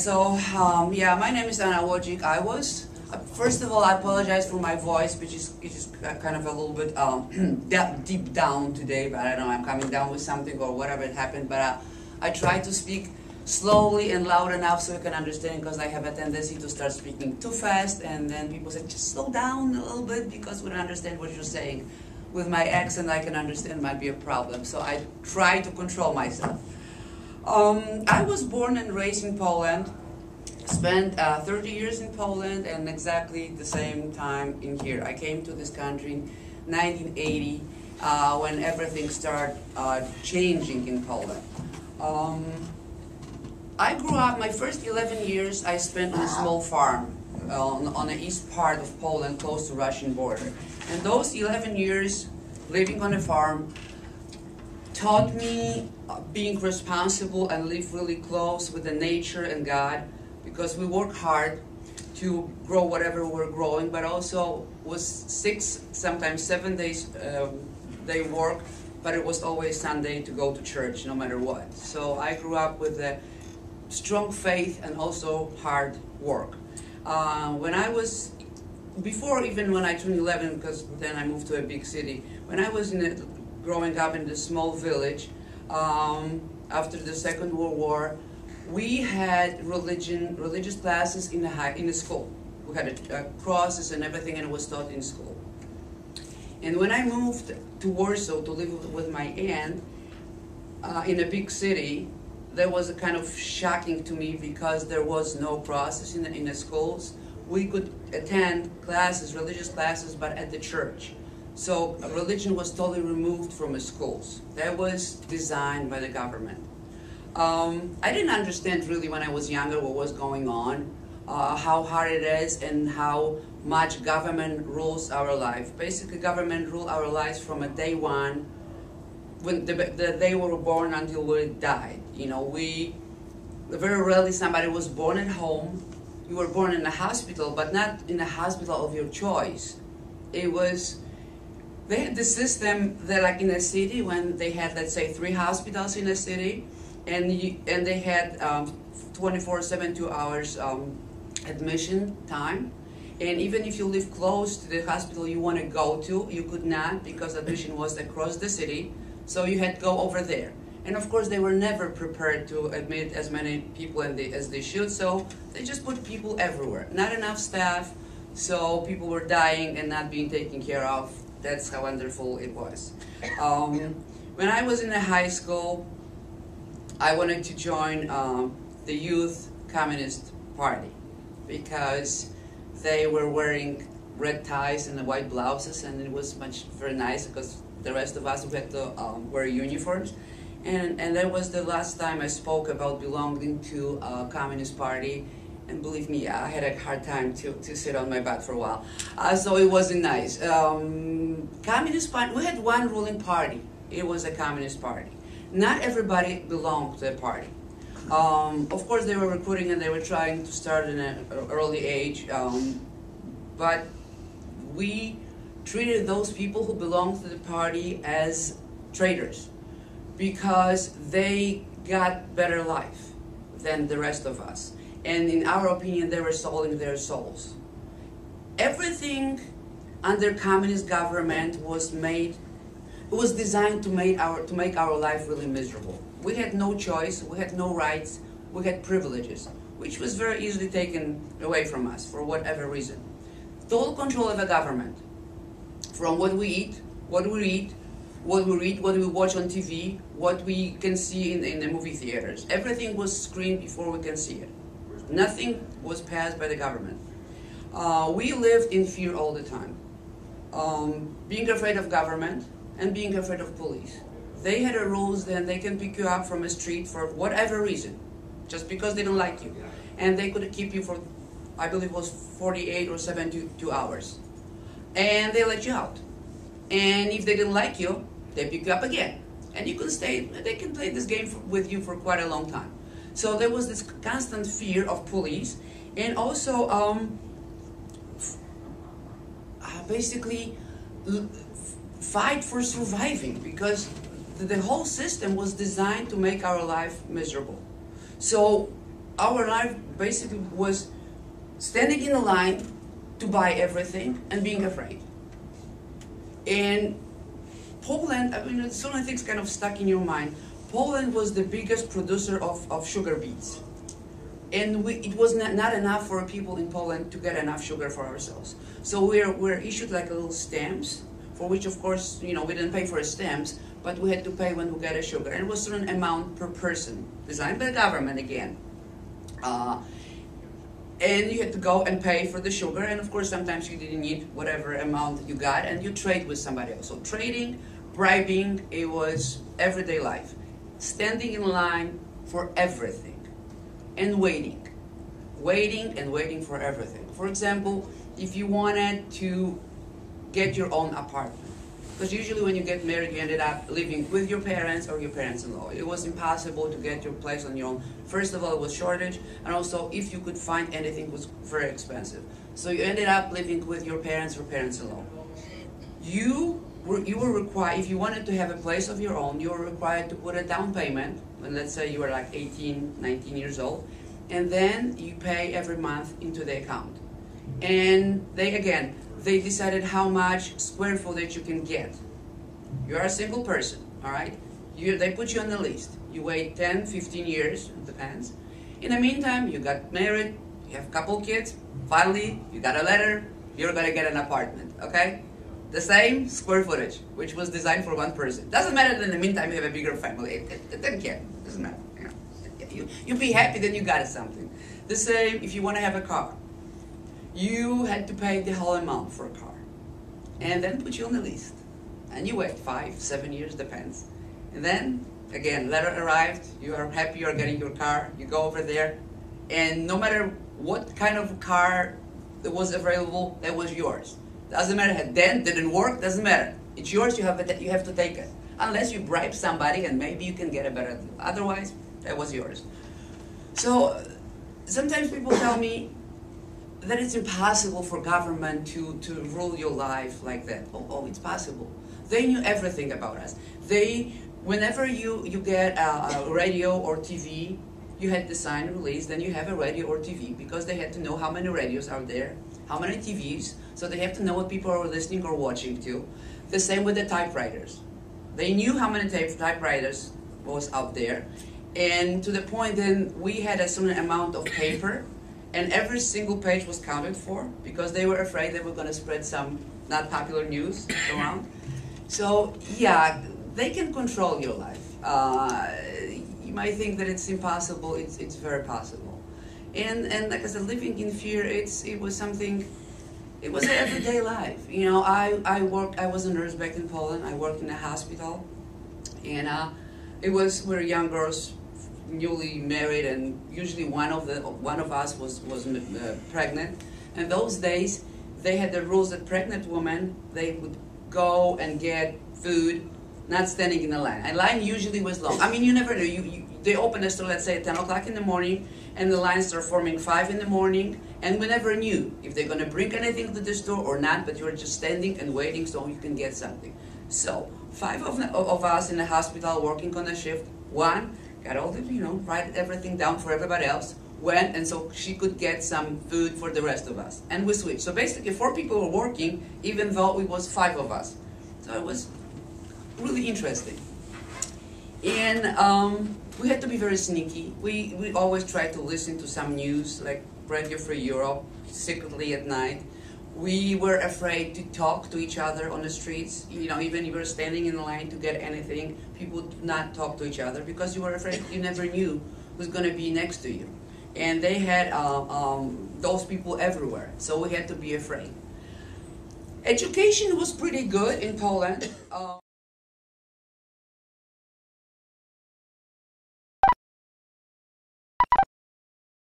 Yeah, my name is Wojcik. First of all, I apologize for my voice, which is kind of a little bit deep down today, but I don't know, I'm coming down with something or whatever it happened, but I try to speak slowly and loud enough so you can understand, because I have a tendency to start speaking too fast, and then people say, just slow down a little bit because we don't understand what you're saying. With my accent, I can understand might be a problem, so I try to control myself. I was born and raised in Poland, spent 30 years in Poland, and exactly the same time in here. I came to this country in 1980 when everything started changing in Poland. I grew up, my first 11 years I spent on a small farm on the east part of Poland, close to Russian border. And those 11 years living on a farm taught me being responsible and live really close with the nature and God, because we work hard to grow whatever we're growing, but also was 6, sometimes 7 days they work, but it was always Sunday to go to church no matter what. So I grew up with a strong faith and also hard work. Before even when I turned 11, because then I moved to a big city, when I was growing up in this small village, after the Second World War, we had religious classes in the school. We had crosses and everything, and it was taught in school. And when I moved to Warsaw to live with my aunt in a big city, that was a kind of shocking to me, because there was no process in the schools. We could attend classes, religious classes, but at the church. So religion was totally removed from the schools. That was designed by the government. I didn't understand really when I was younger what was going on, how hard it is and how much government rules our life. Basically, government rule our lives from a day one, when the day we were born until we died. You know, very rarely somebody was born at home. You were born in a hospital, but not in a hospital of your choice. They had the system that, like in a city, when they had, let's say, 3 hospitals in a city, and they had 24/7, 2 hours admission time. And even if you live close to the hospital you want to go to, you could not, because admission was across the city, so you had to go over there. And of course, they were never prepared to admit as many people as they should, so they just put people everywhere. Not enough staff, so people were dying and not being taken care of. That's how wonderful it was. When I was in the high school, I wanted to join the Youth Communist Party, because they were wearing red ties and white blouses, and it was very nice, because the rest of us, we had to wear uniforms. And that was the last time I spoke about belonging to a Communist Party. And believe me, I had a hard time to sit on my butt for a while. So it wasn't nice. Communist Party, we had one ruling party. It was a Communist Party. Not everybody belonged to the party. Of course, they were recruiting and they were trying to start in an early age. But we treated those people who belonged to the party as traitors, because they got better life than the rest of us. And in our opinion, they were selling their souls. Everything under communist government was designed to make our life really miserable. We had no choice, we had no rights, we had privileges, which was very easily taken away from us for whatever reason. Total control of the government, from what we eat, what we read, what we watch on TV, what we can see in the movie theaters. Everything was screened before we can see it. Nothing was passed by the government. We lived in fear all the time. Being afraid of government and being afraid of police. They had rules, then they can pick you up from a street for whatever reason, just because they don't like you. And they could keep you for, I believe it was 48 or 72 hours. And they let you out. And if they didn't like you, they pick you up again. And you can stay, they can play this game with you for quite a long time. So there was this constant fear of police, and also basically fight for surviving, because the whole system was designed to make our life miserable. So our life basically was standing in a line to buy everything and being afraid. And Poland, I mean, so many things kind of stuck in your mind. Poland was the biggest producer of sugar beets. And it was not enough for people in Poland to get enough sugar for ourselves. So we're issued like a little stamps, for which of course, we didn't pay for the stamps, but we had to pay when we got a sugar. And it was a certain amount per person, designed by the government again. And you had to go and pay for the sugar, and of course sometimes you didn't need whatever amount you got, and you trade with somebody else. So trading, bribing, it was everyday life. Standing in line for everything, and waiting. Waiting and waiting for everything. For example, if you wanted to get your own apartment, because usually when you get married, you ended up living with your parents or your parents-in-law. It was impossible to get your place on your own. First of all, it was shortage, and also if you could find anything, it was very expensive. So you ended up living with your parents or parents-in-law. You were required, if you wanted to have a place of your own, you were required to put a down payment, and let's say you were like 18, 19 years old, and then you pay every month into the account. And they decided how much square footage you can get. You're a single person, all right? They put you on the list. You wait 10, 15 years, it depends. In the meantime, you got married, you have a couple kids, finally, you got a letter, you're gonna get an apartment, okay? The same square footage, which was designed for one person. Doesn't matter that in the meantime you have a bigger family, it doesn't care, it doesn't matter. You be happy that you got something. The same if you wanna have a car. You had to pay the whole amount for a car, and then put you on the list, and you wait 5, 7 years, depends, and then again letter arrived, you are happy you're getting your car, you go over there, and no matter what kind of car that was available, that was yours. Doesn't matter, had dent, didn't work, doesn't matter, it's yours, you have to take it, unless you bribe somebody and maybe you can get a better deal. Otherwise, that was yours. So sometimes people tell me that it's impossible for government to rule your life like that. Oh, it's possible. They knew everything about us. Whenever you get a radio or TV, you had to sign a release, then you have a radio or TV, because they had to know how many radios are there, how many TVs, so they have to know what people are listening or watching to. The same with the typewriters. They knew how many typewriters was out there, and to the point then we had a certain amount of paper, and every single page was counted for, because they were afraid they were going to spread some not popular news around. So yeah, they can control your life. You might think that it's impossible. It's very possible. And like I said, living in fear, it was something. It was an everyday life. I was a nurse back in Poland. I worked in a hospital, and we were young girls, newly married, and usually one of us was pregnant. And those days they had the rules that pregnant women, they would go and get food, not standing in a line. And line usually was long. I mean, you never knew. They open a store, let's say at 10 o'clock in the morning, and the lines start forming 5 in the morning, and we never knew if they're going to bring anything to the store or not, but you were just standing and waiting so you can get something. So 5 of us in the hospital working on a shift. One got all the, write everything down for everybody else, went, and so she could get some food for the rest of us. And we switched. So basically 4 people were working, even though it was 5 of us. So it was really interesting. And we had to be very sneaky. We always tried to listen to some news, like Radio Free Europe, secretly at night. We were afraid to talk to each other on the streets. Even if you were standing in line to get anything, people would not talk to each other because you were afraid. You never knew who's going to be next to you. And they had those people everywhere, so we had to be afraid. Education was pretty good in Poland.